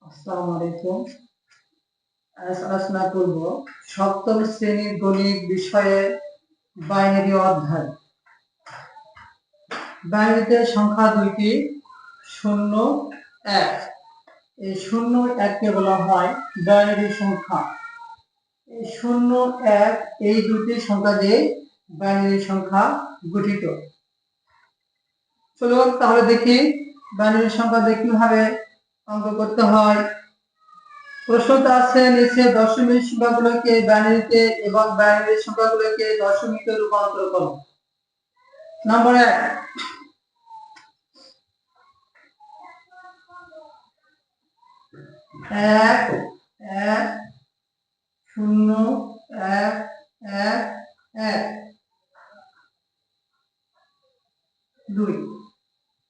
আসসালামু আলাইকুম। আজ আলোচনা করব সপ্তম শ্রেণীর গণিত বিষয়ে বাইনারি অধ্যায়। বাইনারিতে সংখ্যা দুইটি, 0 1। এই 0 1 কে বলা হয় বাইনারি সংখ্যা। এই 0 1 এই দুটি সংখ্যা দিয়ে বাইনারি সংখ্যা গঠিত। চলুন তাহলে দেখি বাইনারি সংখ্যা দিয়ে কিভাবে অঙ্ক করতে হয়। প্রশ্নটা আছে নিচে দশমিক সংখ্যাগুলোকে বাইনারিতে এবং বাইনারি সংখ্যাগুলোকে দশমিকে রূপান্তর করো। নাম্বার 1, 1